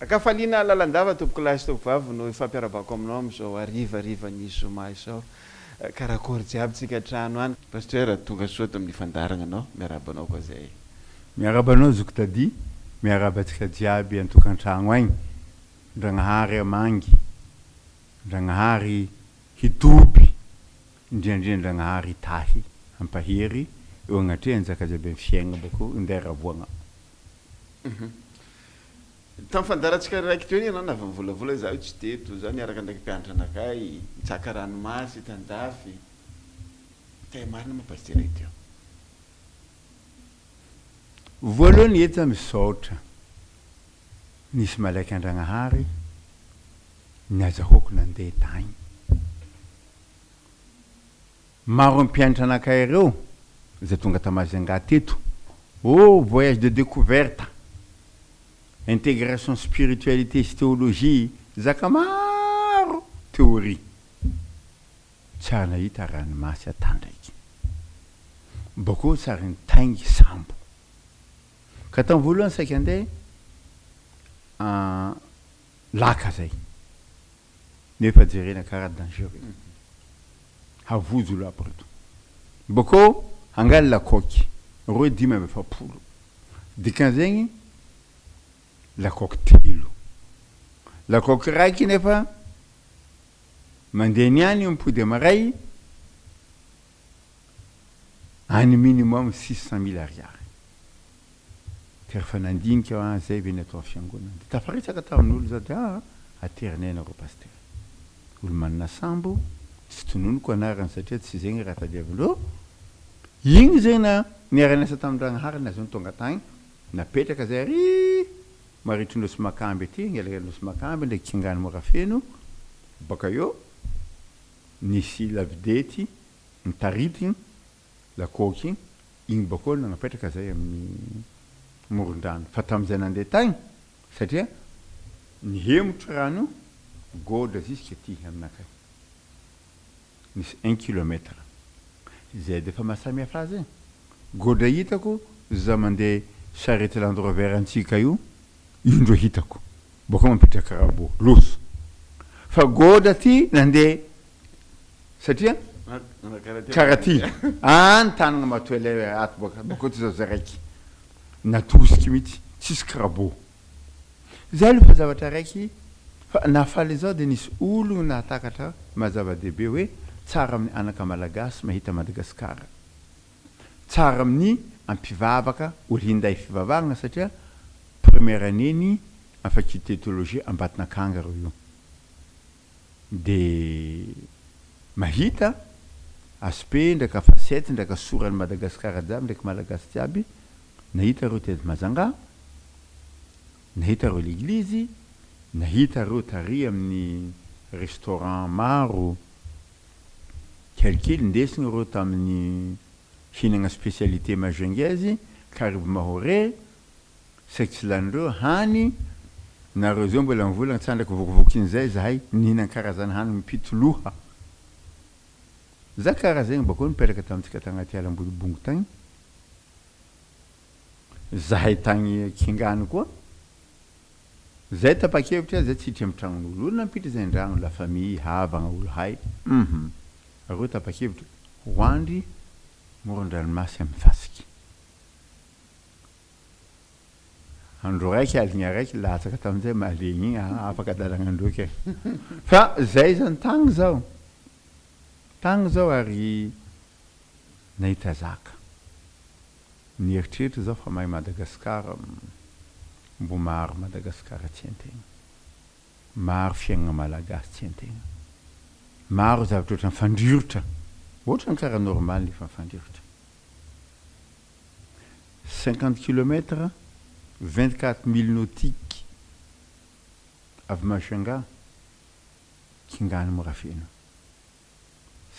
Akafaliana lalandava tompoko lahy sy tovovavy no ifampiarabako aminao am'izao ariva ny zoma izao. Karakory jiaby tsika trano any. Pasteur tonga soa tamin'ny fandarana anao, miarabanao koa zay. Miarabanao zokotady, miarabatsika jiaby an-tokantrano agny. Ndragnahary amangy, ndragnahary hitoby, indrindrindra ndragnahary tahy, ampahery, eo agnatria anjaka jiaby amin'ny fiaigna bako indera voagna. Tamin'ny fandarantsika raiky teo ianao navy mivolavola zaho tsy teto, zaho niaraka ndraiky mpianatra anakay, mitsaka ranomasy, tandafy. Te marina mapasitera teo. Voalohany eto misaotra. Nisy malaiky an-Dragnahary, niazahoko nandeha tagny. Maro mpianatra anakay ireo, zay tonga tamajanga teto. Oh, voyage de découverte. Intégration spiritualité sy théologie, zaka maro théorie. Tsara nahita ranomasy atandraiky. Bako tsara ny taingy sambo. Ka tamin'ny voalohany saika andeha laka zay. Nefa jerena karaha dangereux. Havozo lo aby reto. Bako angaly lakoky, roa 10 dikan'izegny lakoky telo. Lakoky raiky nefa mandeha niany mipody amaray any minimum 600 000 ariary. Rehefa nandinika zay ve natao fiangonana. Tafaritsaka tamin'olo zao dia aternay nareo pasteur. Olo manana sambo, tsy tononoko anarany satria tsy zegny raha tadiavinao. Igny zay na niara-niasa tamin-Dragnahary na zao tonga tagny, napetraka zay ary maritry nosy makamby aty, ngelaka nosy makamby ndraiky kingany morafeno. Baka eo nisy lavidety, nitaritiny, lakoky igny bako nanapetraka zay amin'ny moron-drano. Fa tamin'izay nandeha tagny satria nihemotro rano goda jusqu'à aty aminakay. Nisy 1 kilomètre. Zay defa mahasamihafa azy. Goda hitako za mandeha charrette Land Rover antsika io, indro hitako. Bako mampitaka rabo, loso. Fa goda ty nandeha satria karaty. Tanagna matoele ato bako ty zao zaraiky. Natosiky mitsy, tsisy krabo. Zay aloha fa zavatra raiky, fa nafaly zao dia nisy olo nahatakatra mazava-dehibe hoe tsara amin'ny anaka malagasy mahita Madagasikara. Tsara amin'ny ampivavaka olo hinday fivavahana satria première année-ny en faculté théologie Ambatonakanga io. De mahita aspect ndraika facette ndraika sorany Madagasikara jiaby ndraiky malagasy jiaby. Nahita reo tety Mazanga, nahita reo l'église, nahita reo tary amin'ny restaurant maro. Kelikely ndesiny reo tamin'ny hinagna spécialité majengaise, karibo mahoré, seksy lanireo hany, nareo zao mbola mivolagna tsandraky vokivokin'izay zahay nihinan karazana hany mipitoloha. Za karaha zegny bako nipetraka tamintsika tagnaty ala ambodibongo tagny. Zahay tagny kingany koa. Zay tapakevitra zay tsy hiditra am'tragnon'olo. Olo nampiditra zay andragno, la famille, havagna, olo hay. Reo tapakevitra hoandry moron-dranomasy amin'ny fasiky. Andro raiky aligna raiky latsaka tamin'izay mahalegny igny afaka dalagnandreo ke. Fa zay zany tagny zao. Tagny zao ary nahita zaka. Nieritreritry zao fa mahay Madagasikara, mbo maro Madagasikara tsy an-tegna. Maro fiainana malagasy tsy an-tegna. Maro zavatra ohatran'ny fandrirotra. Ohatran'ny karaha normal nefa fandrirotra. 50 km, 24 000 nautiques avy Majunga, Kingany Morafeno.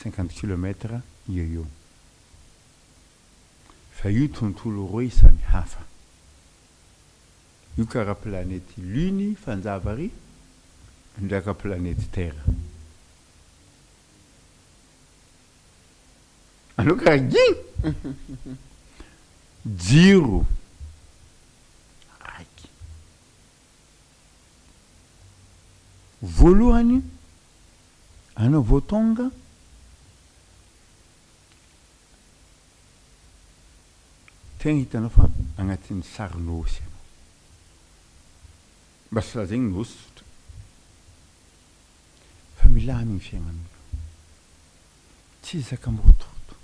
50 km io. Fa io tontolo roa samy hafa. Io karaha planète Lune fanjava ary, ndraika planète Terre. Anao karaha giny. Jiro raiky. voalohany anao vao tonga tegna hitanao fa agnatin'ny sary nosy anao mba sy laha zegny nosy sotra fa milamigny fiaignan'olo tsy zaka mirotoroto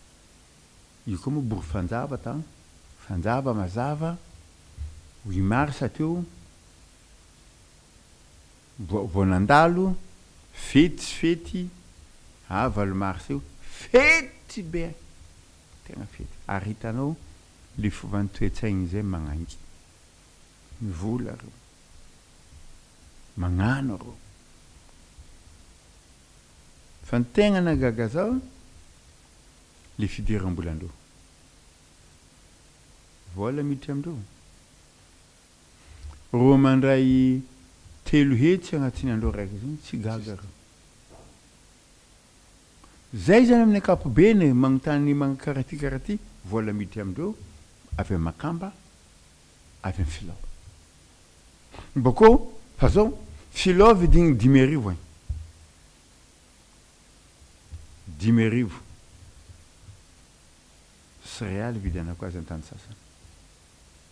io koa moa bory fanjava tagny fanjava mazava 8 mars teo vao nandalo fety sy fety 20 mars eo fety be tegna fety ary hitanao le fovan'ny toetsaigny zay magnangy mivola reo magnano reo fa ny tegna nagaga zao le fidiram-bolandreo vola miditra amindreo ro mandray 3 hetsy agnatin'ny andro raiky zany tsy gaga reo zay zany amin'ny ankapobeny magnontany magnkaraty vola miditra amindreo avy amin'ny Makamba avy amin'ny Filao bakô fa zao Filao vidigny 10,000 10,000 céréaly vidianako azy an-tany sasany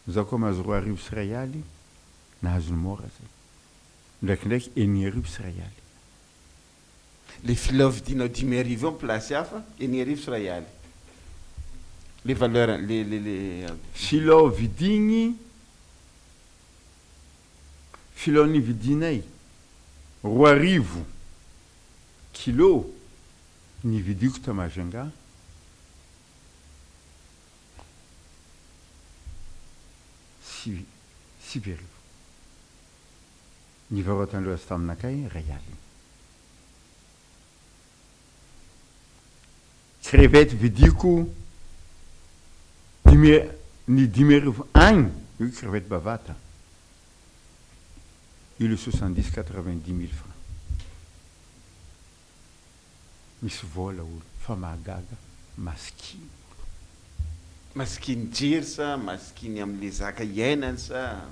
zaho koa mahazo 2,000 céréaly nahazo ny mora zay ndraikindraiky 9,000 céréaly le Filao vidinao 10,000 eo place hafa 9,000 céréaly les valeurs les Filao vidigny Filao ny vidinay 2,000 kilo ny vidiko ta Majunga 6,000 ny varotandreo azy taminakay réaly crevette vidiko ny 10,000 agny io crevette bavata io le 70-90,000 francs misy vola olo fa mahagaga maskiny jiry sa maskiny am'le zaka iainany sa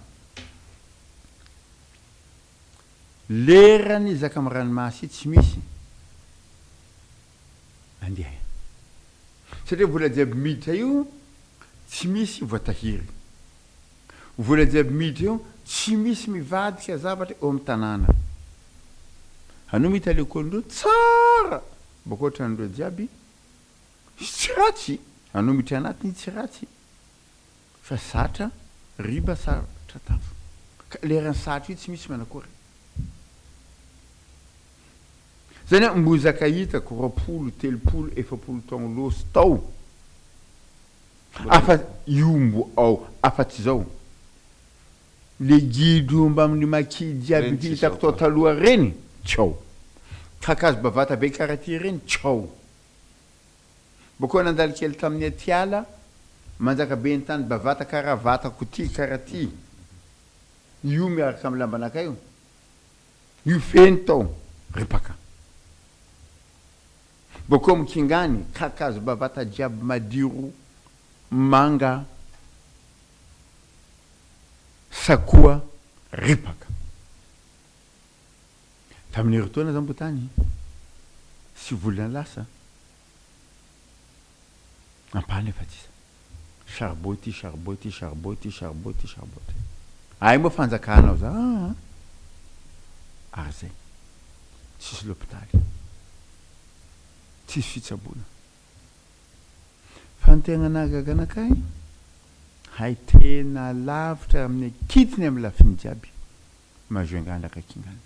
lerany zaka amin'ny ranomasy tsy misy andeha satria vola jiaby miditra io tsy misy voatahiry vola jiaby miditra io tsy misy mivadika zavatra eo amin'ny tanàna anao mita lekôlindreo tsara boko ohatran'ireo jiaby tsy ratsy anao miditra anatiny tsy ratsy fa satra riba satra tafo ka leran'ny satra io tsy misy manakory zany hoe mbozaka hitako 20, 30, 40 taogno losy tao afa iombo ao afa-tsy zao le gidro mba amin'ny makidy jiaby hitako tao taloha reny tsao kakazo bavata be karaha ty reny tsao boko nandalo kely tamin'ny atiala manjaka be ny tany bavata karaha vatako ty karaha ty io miaraka amin'ny lambanakay io feny tao ripaka boko mikingany kakazo bavata jiaby madiro manga sakoa ripaka tamin'ny ritoana zany botany sy volana lasa ampany efa tsisa charboty ay moa fanjakanao za ary zay tsisy l'hôpitaly tsisy fitsaboana fa ny tegna nahagaga anakay hay tena lavitra amin'ny akitiny amin'ny lafiny jiaby Majunga ndraka Kingana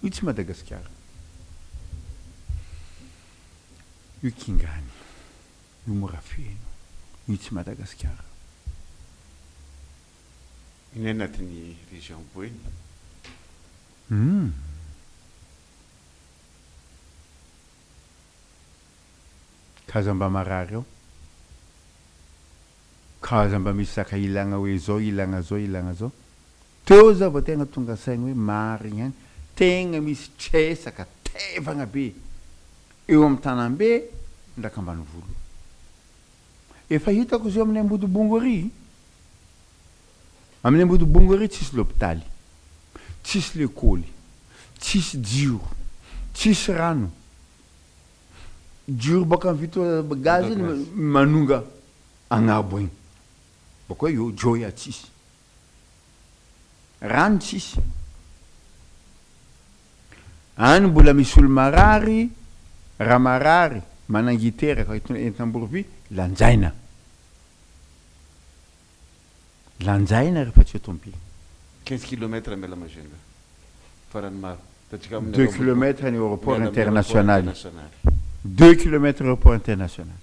io tsy Madagasikara io Kingany io Morafeno io tsy Madagasikara iny anatin'ny région boeny kaza mba marary ao kaza mba misy zaka ilagna hoe zao ilagna zao teo za vao tegna tonga saigny hoe marigny any tegna misy tresaka tevagna be eo amin'ny tanambe ndraka ambany volo efa hitako zao amin'ny Ambodibongory tsisy l'hôpitaly tsisy lekôly, tsisy jiro, tsisy rano. Jiro baka vita gaz manonga agnabo igny. Bako eo joya tsisy. Rano tsisy. Any mbola misy olo marary, raha marary, manangiteraka entam-borovi, lanjaina. Lanjaina rehefa tsy tompile. 15 km mela Majunga. Farany maro. 2 km ny aéroport international. 2 km aéroport international.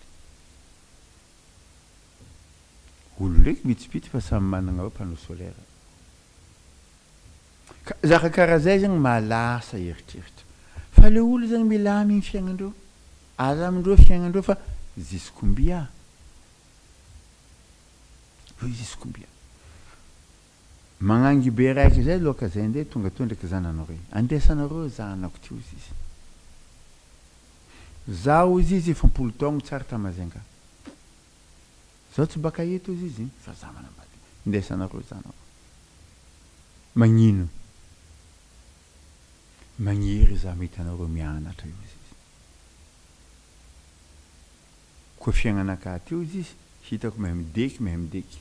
Olo ndraiky vitsivitsy fa samy manana ao panneau solaire. Zaka karaha zay zany malasa eritreritra. Fa le olo zany milamy ny fiainandreo. Alamindreo fiainandreo fa jusqu'ombia. Jusqu'ombia. Magnangy be raiky zay loka zay nde tonga to ndraiky zananareo. Andesanareo zanako ty ozy izy. Zaho izy izy efa 10 taogno tsara tamazenga. Zaho tsy baka eto izy izy fa za manambady. Ndesanareo zanako. Magnino. Magniry za mitanareo mianatra io izy. Koa fiainanaka ty izy izy hitako mahay mideky.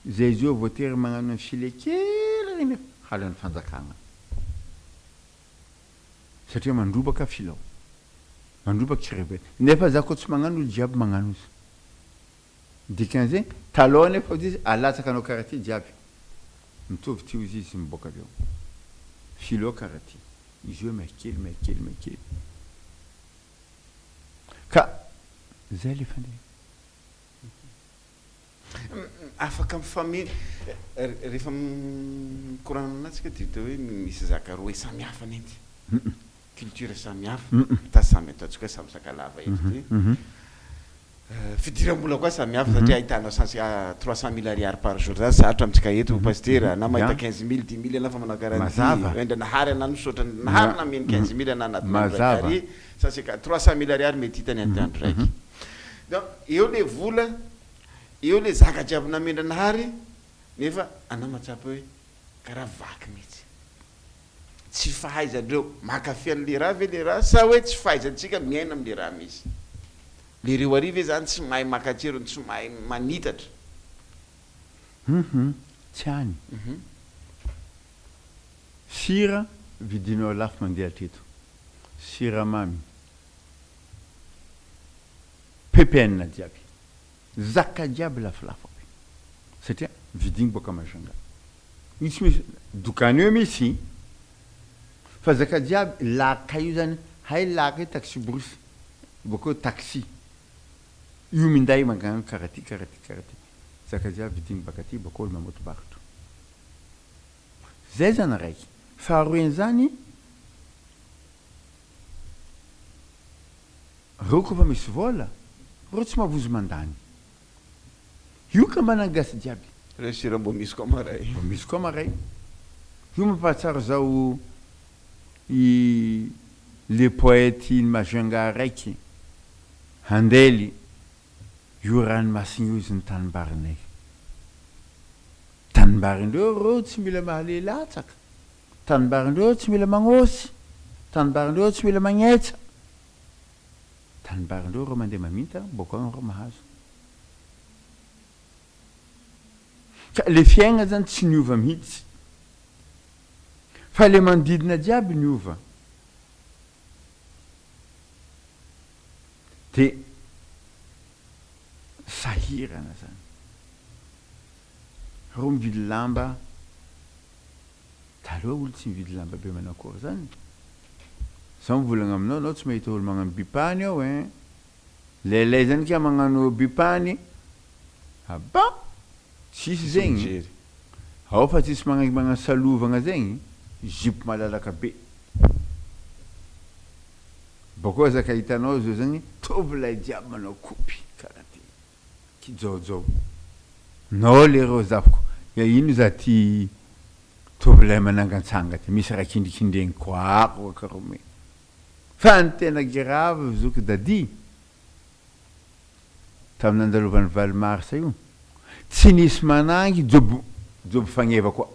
Zay zio voatery magnano ny file kely regny halan'ny fanjakagna. Satria mandrobaka filao. Mandrobaka kirevety. Nefa za koa tsy magnano olo jiaby magnano izy. Dikan'izay taloha nefa izy alatsaka anao karaha ty jiaby. Mitovy ty izy miboaka avy eo. Filao karaha ty. Izy io maikely. Ka zay le fandeha. Afaka mifamily rehefa mikorananatsika dia hoe misy zaka roe samy hafa nenty. Culture samy hafa. Ta samy ataontsika samy sakalava eto ty. Fidiram-bola koa samy hafa satria ahitanao 300 000 ariary par jour zany sarotra amintsika eto pasteur na mahita 15 000 10 000 ana fa manao karaha ty. Enda nahary ana misaotra nahary nameny 15 000 ana anaty mandrakary. Sasika 300 000 ariary mety hitany an-tandro raiky. Donc eo le vola eo le zaka jiaby namendra nahary nefa anao matsapa hoe karaha vaky mihitsy. Tsy fahaizandreo makafy an'le raha ve le raha sa hoe tsy fahaizantsika miaina am'le raha misy. Le reo ariva zany tsy mahay makatsero tsy mahay manitatra. Tsy any. Sira vidinao lafo mandeha teto. Siramamy. PPN jiaby. Zaka jiaby lafolafo. Satria vidiny boka Majunga. Misy dokany eo misy. Fa zaka jiaby laka io zany hay laka taxi brousse. Boka taxi. Io minday magnano karaha ty. Zaka jiaby vidiny baka ty boka olo mamoto barotra. Zay zany raiky. Faharoen zany reo koa fa misy vola reo tsy mavozo mandany. Io ka manangasy jiaby. Resira mbo misy koa maray. Misy koa maray. Io mampahatsara zao le poète Majunga raiky Handely. Io ranomasina io izy ny tanimbarinay. Tanimbarindreo reo tsy mila mahalehilatsaka. Tanimbarindreo tsy mila magnôsy. Tanimbarindreo tsy mila magnetsa. Tanimbarindreo reo mandeha maminta boka reo mahazo. Ka le fiaigna zany tsy niova mihitsy. Fa le manodidina jiaby niova. De sahirana zany. Reo mividy lamba. Taloha olo tsy mividy lamba be manakory zany. Zaho mivolagna aminao, anao tsy mahita olo magnano bipany ao hein. Leilay zany ka magnano bipany. Aba tsisy zegny. Ao fa tsisy magnano salovagna zegny. Jipo malalaka be. Bako zaka hitanao zao zany tovolahy jiaby manao kopy karaha ty. Kijaojao. Nao le reo zavako. Ino za ty tovolahy manangatsanga ty. Misy raha kindrikindregny koa karaha me. Fa ny tena grave zoko dady. Tamin'ny andalovan'ny Valmarsa io. Tsy nisy manangy jobo fagneva koa.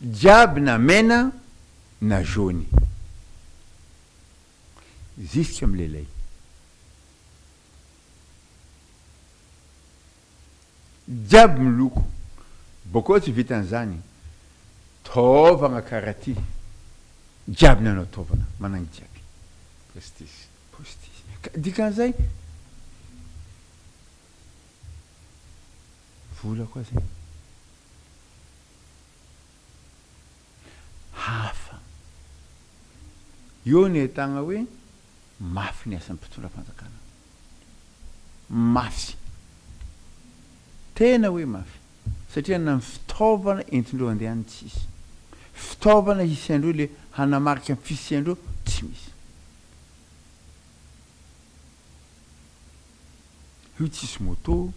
jiaby na mena na jaune jusque am'le lay jiaby miloko boko tsy vitan'izany taovagna karaha ty jiaby nanao taovana managny jiaby postisy dikan'izay vola koa zay hafa eo ny ahitagna hoe mafy ny asan'ny mpitondra fanjakana mafy tena hoe mafy satria na fitaovana entindreo andeha any tsisy fitaovana hisiandreo le hanamarika amin'ny fisiandreo tsy misy io tsisy moto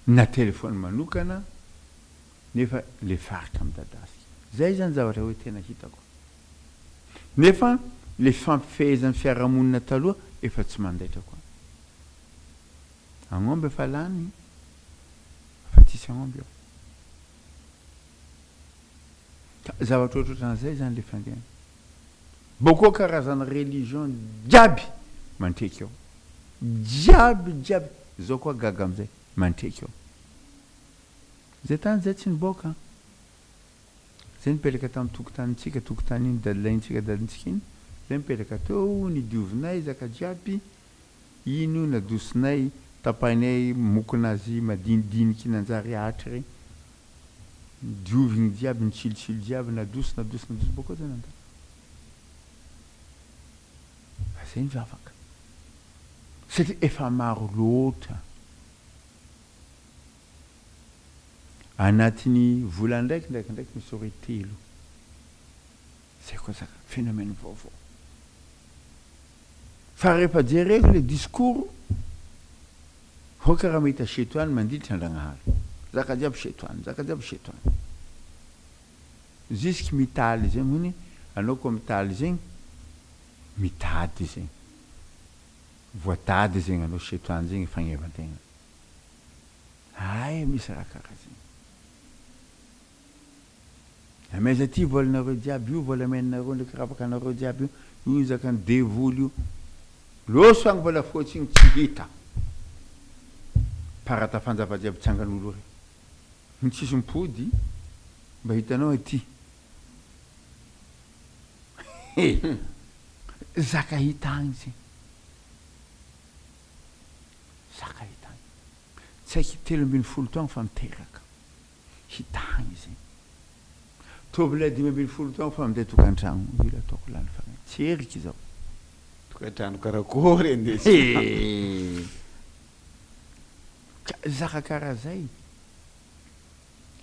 na telefony manokana nefa le faritra midadasika zay zany zavatra hoe tena hitako nefa le fampifehezan'ny fiarahamonina taloha efa tsy mandaitra koa agnomby efa lany fa tsisy agnomby eo zavatra ohatrohatran'izay zany le fandehana boko karazana religion jiaby mantreky eo jiaby zao koa gaga am'izay mantreky eo zay tany zay tsy niboaka zay nipetraka tamin'ny tokotanintsika tokotany iny dadilaintsika dadintsika iny zay mipetraka teo nidiovinay zaka jiaby ino nadosinay tapainay mokonazy madinidiniky nanjary ahatra regny diovigny jiaby nitsilotsilo jiaby nadoso boko zay nandalo fa zay mivavaka satria efa maro loatra anatin'ny vola ndraiky misy ore telo zay koa zaka phénomène vaovao fa rehefa jereko le discours hoka raha mahita setoany mandiditra Andragnahary zaka jiaby setoany jusque mitaly zay mony anao koa mitaly zegny mitady zegny voatady zegny anao setoany zegny fagnevan-tegna ay misy raha karaha zegny amaiza ty volanareo jiaby io vola ameninareo ndraiky rapakanareo jiaby io zakany devoly io loso agny vola fotsiny tsy hita parata fanjava jiaby tsangan'olo re tsisy mipody mba hitanao aty zaka hitagny zegny zaka hitagny tsy haiky 3 taogno fa miteraka hitagny zegny tobilay 5 taogno fa minday tokantragno ilo ataoko lany fa tsy eriky zao tokantrano karakory andesy zaka karaha zay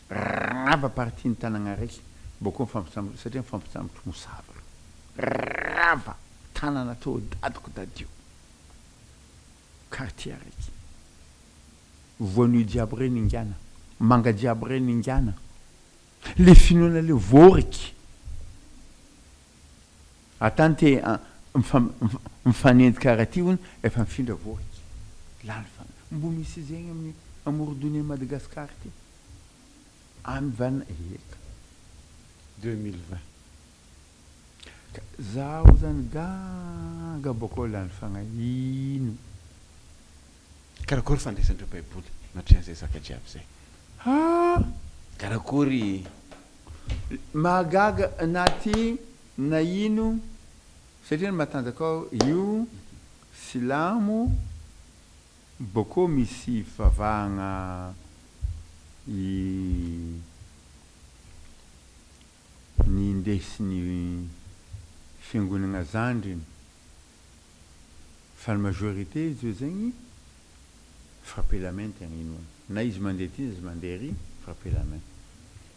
rava partie ny tanagna raiky boko mifampitsambotra satria mifampitsambotro mosavy rava tanana tao dadiko dadio quartier raiky voanio jiaby reny ingana manga jiaby reny ingana le finoana le voriky atany te mifanendy karaha ty ony efa mifindra voriky lany fa mbo misy zegny amin'ny amorodony Madagasikara ty amy vana eka 2020 zaho zany gaga boko lany fagnahino karakory fandraisandreo baiboly natria zay zaka jiaby zay karakory mahagaga anaty na ino satria matanjaka ao io silamo boko misy fivavahagna ny indesin'ny fiangonagna zandriny fa ny majorité izy io zegny frappé la main tegna ino na izy mandeha ty izy mandeha ry frappé la main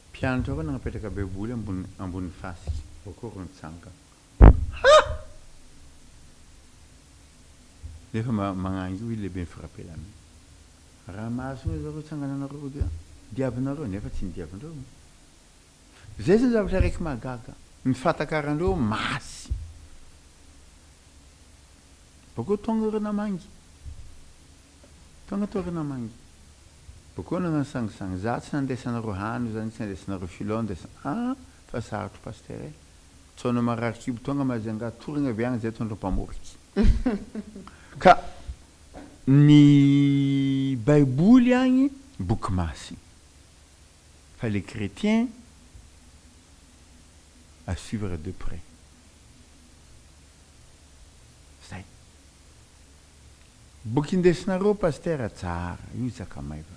mpianatra koa nagnapetraka baiboly ambony fasiky boko ro nitsanga nefa magnangy io lehibe ny frappé la main raha maso io zareo tsangananareo diavinareo nefa tsy nidiavindreo zay zany zavatra raiky mahagaga ny fatakarandreo masy boko tonga rena mangy boko nagnasangisany za tsy nandesanareo hany zany tsy nandesanareo filao ndesana fa sarotro pasteur e tsona mararikibo tonga mazanga torigna avy agny zay tondro mpamoriky ka ny baiboly agny boky masy fa les chrétiens à suivre de près. Zay. Boky indesinareo pasteur tsara, io zaka maiva.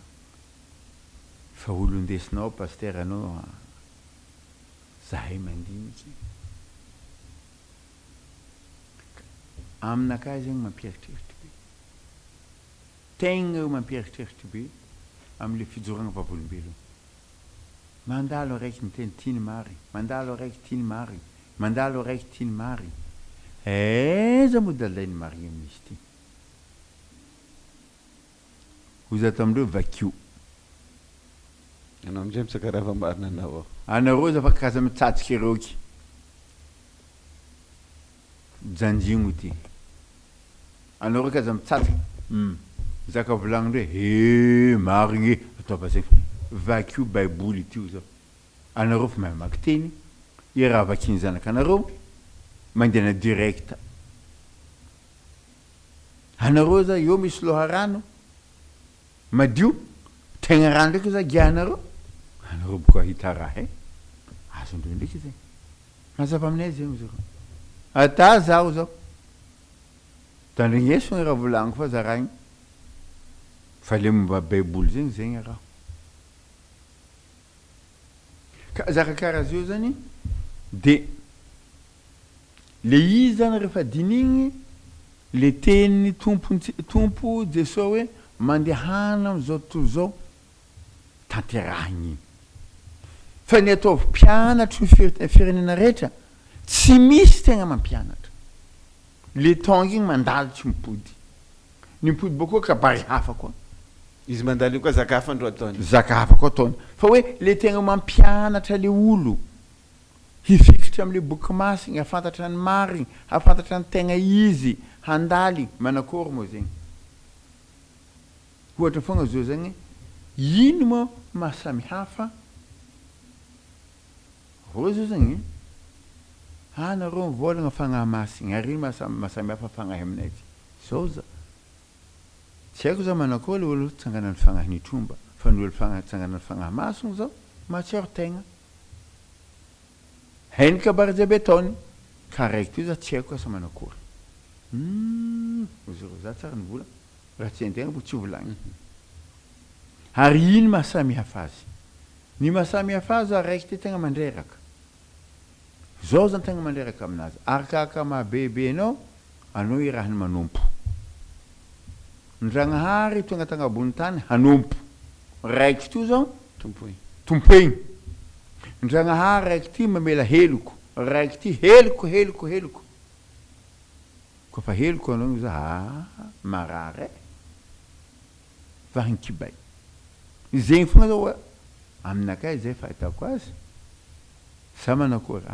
Fa olo indesinao pasteur anao zahay mandiniky. Aminakahy zegny mampieritreritra be. Tegna io mampieritreritra be am'le fijoragna vavolombelona. Mandalo araiky miteny tiany marigny, mandalo araiky tiany marigny, mandalo araiky tiany marigny. Aiza moa dalainy marigny amin'izy ty? Hozy ato amindreo vakio. Anao amizay misakarafa marina anao. Anareo za afaka kaza mitsatsiky eroky. Janjigno ty. Anareo kaza mitsatsiky. Zaka volagnindreo marigny atao basay. Vakio baiboly ity zao. Anareo fa mahay mamaky teny. I raha vakiny zanakanareo mandena direct. Anareo za io misy loharano madio tegna rano ndraiky za gianareo. Anareo boka hita raha e. Azondreo ndraiky zegny. Mazava aminay zegny zao. Ata zaho zao. Tandrigneso raha volagniko fa za raha igny. Fa le momba baiboly zegny zegny raha. Ka zaka karaha zio zany de le izy zany rehefa dinigny le teny tompo Jesosy hoe mandehana am'izao tontolo zao tanterahigny. Fa ny ataovy mpianatra ny firenena rehetra tsy misy tegna mampianatra. Le tonga igny mandalo tsy mipody. Ny mipody boko kabary hafa koa. Izy mandalo koa zaka hafa andro ataony. Zaka hafa koa ataony. Fa hoe le tegna mampianatra le olo hifikitra am'le boky masiny, hafantatra ny mariny, hafantatra ny tegna izy, handaly, manakory moa zegny. Ohatra foagna zao zegny, ino moa mahasamy hafa? Ro zao zegny, anareo mivolagna fagnahy masiny, ary mahasamy hafa fagnahy aminay ty. Zao za. Tsy haiko za manakory le olo tsanganan'ny fagnahy ny tromba, fa ny olo tsanganan'ny fagnahy masiny zao, mahatsiaro tegna. Hainy kabary jiaby ataony, ka raiky ty za tsy haiko asa manakory. Za tsara ny vola, raha tsy hain-tegna bo tsy volagny. Ary ino mahasamy hafa azy? Ny mahasamy hafa azy raiky ty tegna mandreraka. Zao zany tegna mandreraka aminazy. Arakaka mahabebe anao i raha ny manompo. Ndragnahary tonga tangambony tany hanompo. Raiky ty zao tompoigny. Ndragnahary raiky ty mamela heloko. Raiky ty heloko. Kofa heloko anao za marare. Vahiny kibay. Zegny fogna zao aminakay zay fahitako azy. Sa manakory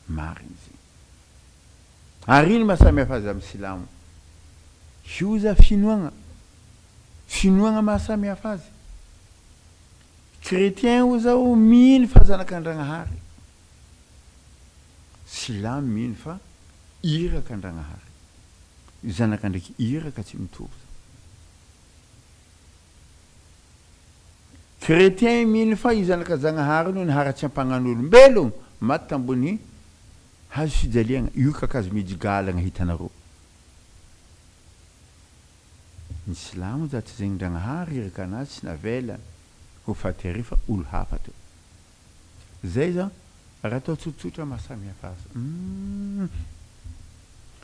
mariny zegny. Ary ino mahasamy hafa azy amin'ny silamo? Io za finoagna. Finoagna mahasamy hafa azy. Chrétien o zao mino fa zanakan-dragnahary. Silamo mino fa irakan-dragnahary. Zanaka ndraiky iraka tsy mitovy. Chrétien mino fa izanaka zagnahary no niharatsy ampagnan'olombelogno maty tambony hazo fijaliagna. Io kakazo mijigalagna hitanareo. Ny silamo za tsy zegny ndragnahary iraka anazy tsy navela ho faty fa olo hafa teo. Zay za raha atao tsotsotra mahasamy hafa azy.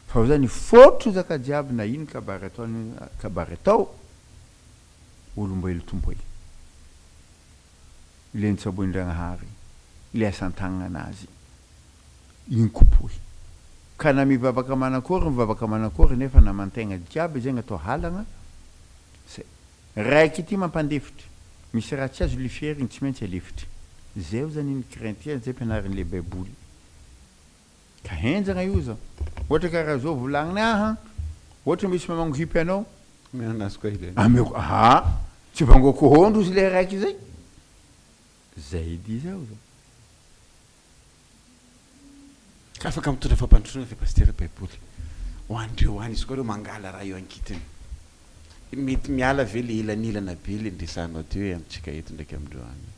Fa zany fotro zaka jiaby na ino kabary atao olombelo tompoy. Le nitsaboin-dragnahary, le asan-tagnana anazy. Iny kopoy. Ka na mivavaka manakory nefa namantegna jiaby zegny atao halagna. Raiky ty mampandefitra. Misy raha tsy azo lifieriny tsy maintsy alefitra. Zay zany iny chrétien zay mpianarin'le baiboly. Ka henjagna io zao. Ohatra karaha zao volagniny ohatra misy mamango hipy anao. Mianazy koa ile. Ameko tsy vangoko hondro izy le raiky zay zay di zao zao ka afaka mitondra fampandrosoana fe paster baiboly ho andreo any izy koa reo mangala raha eo ankitiny mety miala ve le ilanilana be le ndresanao teo amitsika eto ndraiky amindreo any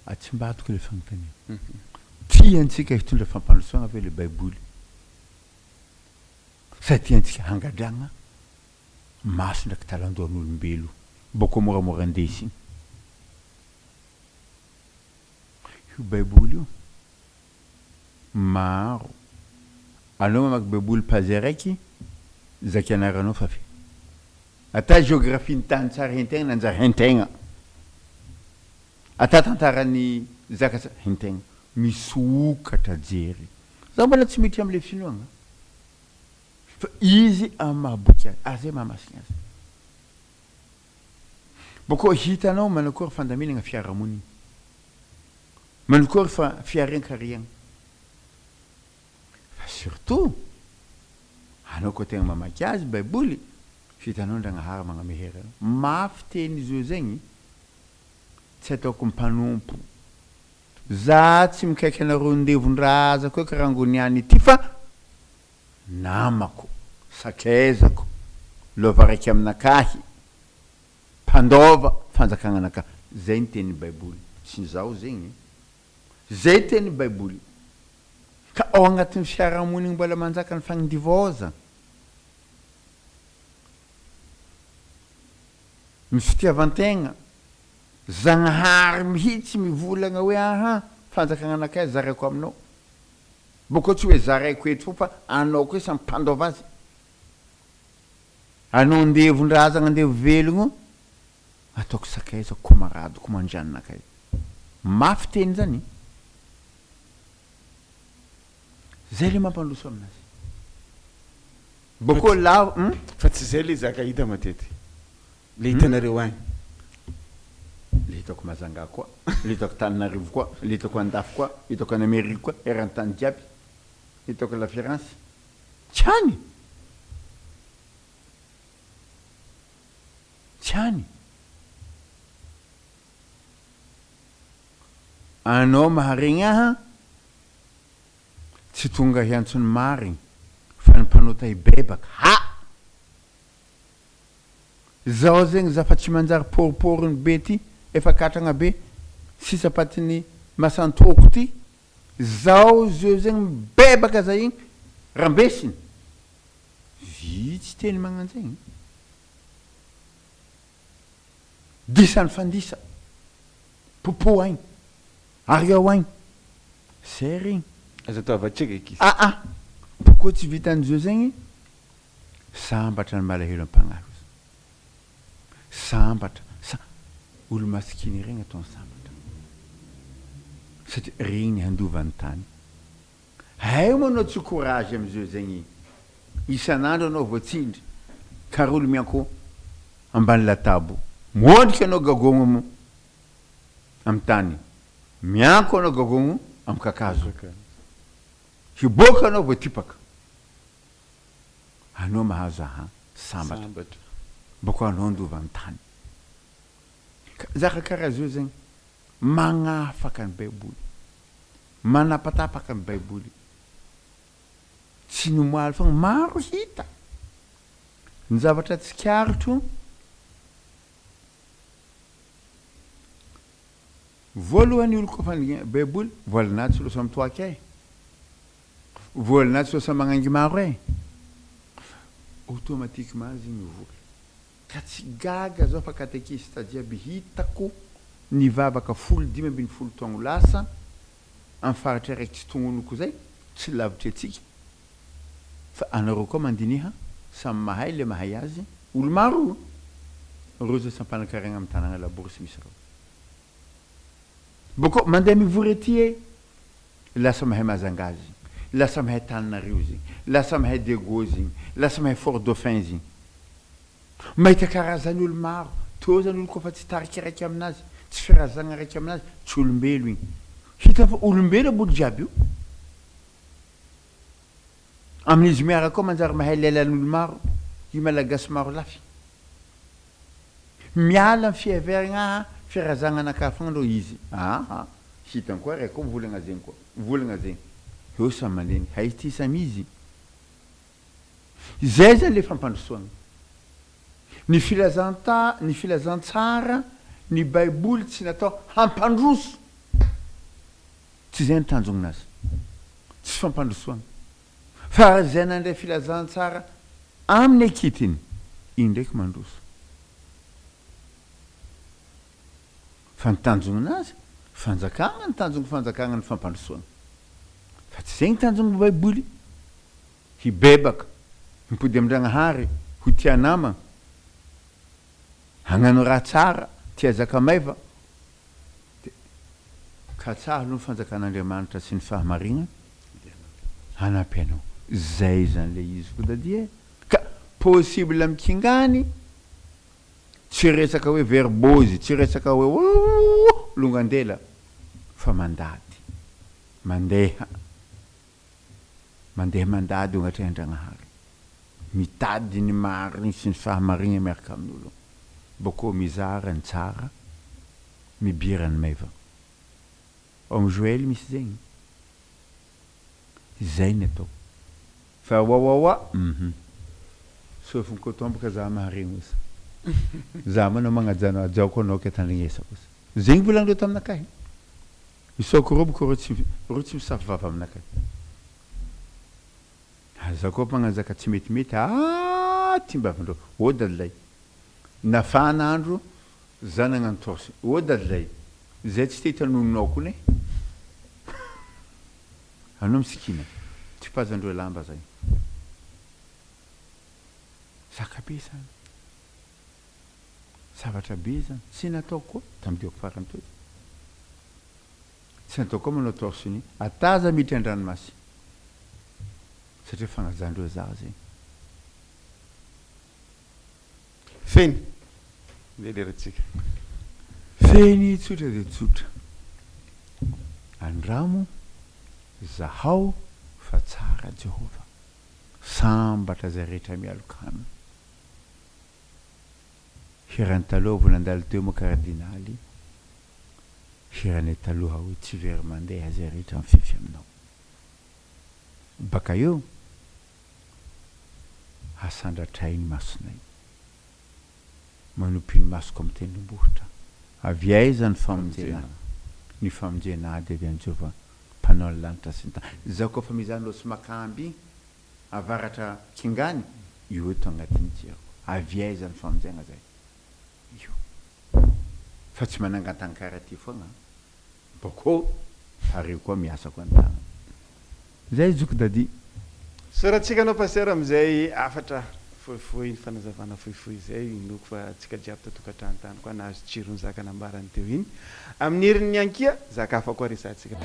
atsimbatoko le fanontania tiantsika hitondra fampandrosoana ve le baiboly sa tiantsika hangadragna maso ndraiky talandoan'olombelo boko moramora andesiny io baiboly io maro anao mamaky baiboly pazy araiky zaky anaranao fa fe ata géographie ny tany tsara hentegna nanjary hentegna ata tantarany zaka hentegna misokatra jery za mbola tsy miditra am'le finoagna fa izy amy mahaboky azy azay mahamasina azy boko hitanao manakory fandaminagna fiarahamoniny manakory fa fiarenkariagna fa surtout anao koa tegna mamaky azy baiboly fitanao ndragnahary magnamehera mafy teny izy io zegny tsy ataoko mpanompo za tsy mikaiky anareo ndevon-draza koa karangoniany ity fa namako sakaizako lova raiky aminakahy mpandova fanjakagna anakahy zay ny teny baiboly tsy zao zegny zay teny baiboly ka ao agnatin'ny fiarahamoniny mbola manjaka ny fagnidivoza misy fitiavan-tegna zagnahary mihitsy mivolagna hoe aha fanjakagna anakay zaraiko aminao boko tsy hoe zaraiko eto fo fa anao koa samy mpandova azy anao ndevon-draza gnandevo velogno ataoko sakaizako komaradiko mandranonakay mafy teny zany zay le mampandroso aminazy boko la fa tsy zay le zaka hita matety le hitanareo any le hitako mazanga koa le hitako Tananarivo koa le hitako Andafy koa hitako any Amerique koa eran-tany jiaby hitako la France tiany tiany anao maharegny aha tsy tonga hiantsony marigny fa ny mpanota hibebaka ha zao zegny zafa tsy manjary poriporiny be ty efa katragna be sisapatiny masantoko ty zao zio zegny mibebaka zay igny rambesiny vitsy teny magnanzegny disany fandisa popo aigny ariao aigny zay regny aza atao avatsika ekisy pourquoi tsy vitan'izio zegny sambatra ny malahelo am-pagnaro sambatra olo masikiny regny ataony sambatra satria regny handovany tany hay manao tsy courage am'izio zegny isan'andro anao voatsindry kara olo mianko ambany latabo mondriky anao gagogno amy tany mianko anao gagogno amy kakazo hiboaka anao voatipaka anao mahazo aha sambatra boko anao andovany tany zaka karaha zio zegny magnafaka ny baiboly manapatapaka ny baiboly tsy nomoaly fogna maro hita ny zavatra tsy kiarotro voalohany olo kofa ny baiboly volanazy tsy losa mitoaky ay volanazy tsy losa magnangy maro ay automatiquement zegny vola ka tsy gaga zao fa katekista jiaby hitako nivavaka 15 taogno lasa amy faritra araiky tsy tongonoko zay tsy lavitry atsika fa anareo koa mandiniha samy mahay le mahay azy olo maro reo zay sampanakaregna amy tanagna laborsy misy reo boko mandeha mivory aty e lasa mahay mazangazy lasa mahay Tananarivo zegny lasa mahay Dego zegny lasa mahay Fort Dauphin zegny mahita karazany olo maro to zany olo kofa tsy tariky raiky aminazy tsy firazagna raiky aminazy tsy olombelo igny hita fa olombelo abolo jiaby io amin'izy miaraka koa manjary mahay lelan'olo maro i malagasy maro lafy miala ny fihaveragna fiarazagnanakafa andreo izy hitany koa raiky koa volagna zegny koa volagna zegny eo samy maneny hay ty samizy zay zany le fampandrosoagna ny filazantsara ny baiboly tsy natao hampandroso tsy zay ny tanjognazy tsy fampandrosoagna fa zay nandray filazantsara amin'ny akitiny iny ndraiky mandroso fa ny tanjognazy fanjakagna ny tanjogny fanjakagna ny fampandrosoagna fa tsy zay ny tanjogny baiboly hibebaka mipody amin-dragnahary ho tia namagna hagnano raha tsara tia zaka maiva ka tsara aloha ny fanjakan'Andriamanitra sy ny fahamarina hanampy anao zay zany le izy fodadia ka possible mikingany tsy resaka hoe verbozy tsy resaka hoe longandela fa mandady mandeha mandady agnatriny Andragnahary mitady ny mariny sy ny fahamarina miaraka amin'olo boko mizara ny tsara mibira ny maiva am Joël misy zegny zay ny atao fa wawawa sofiny kotombaka za maharegny osa za manao magnajano ajaoko anao ka tandrignesako osa zegny volandreo taminakahy isoko roboko reo tsy misafy vava aminakahy za koa magnanjaka tsy metimety timbavandreo o dadilay nafana andro za nagnano torse o dadilay zay tsy te hitanononao koa ne anao misikina tsy pazandreo lamba zay zakabe zany zavatra be zany tsy natao koa tamidioko farany toy tsy natao koa manao torse ny ataza miditra an-dranomasy satria fagnajandreo za zegny feny leratsika feny tsotra de tsotra andramo zahao fa tsara Jehova sambatra zay rehetra mialoka aminy hirany taloha volandalo teo moa kardinaly hirany taloha hoe tsy very mandeha zay rehetra mifefy aminao baka eo hasandratrainy masonay manompi ny masoko amin'ny tendrombohitra avy aiza ny famonjenady avy any Jehova mpanao ny lanitra sy ny tany zao koa fa mizany losy makamby avaratra kingany io eto agnatin'ny jiro avy aiza ny famonjena zay io fa tsy manangatany karaha ty foagna boko ary koa miasa koa an-tagna zay zoko dadi soratsika anao paster amizay afatra fohifohy ny fanazavana fohifohy zay noko fa tsika jiaby tatokantrano tany koa nahazo tsirony zaka nambarany teo iny amin'ny herin'ny ankia zaka hafa koa resantsika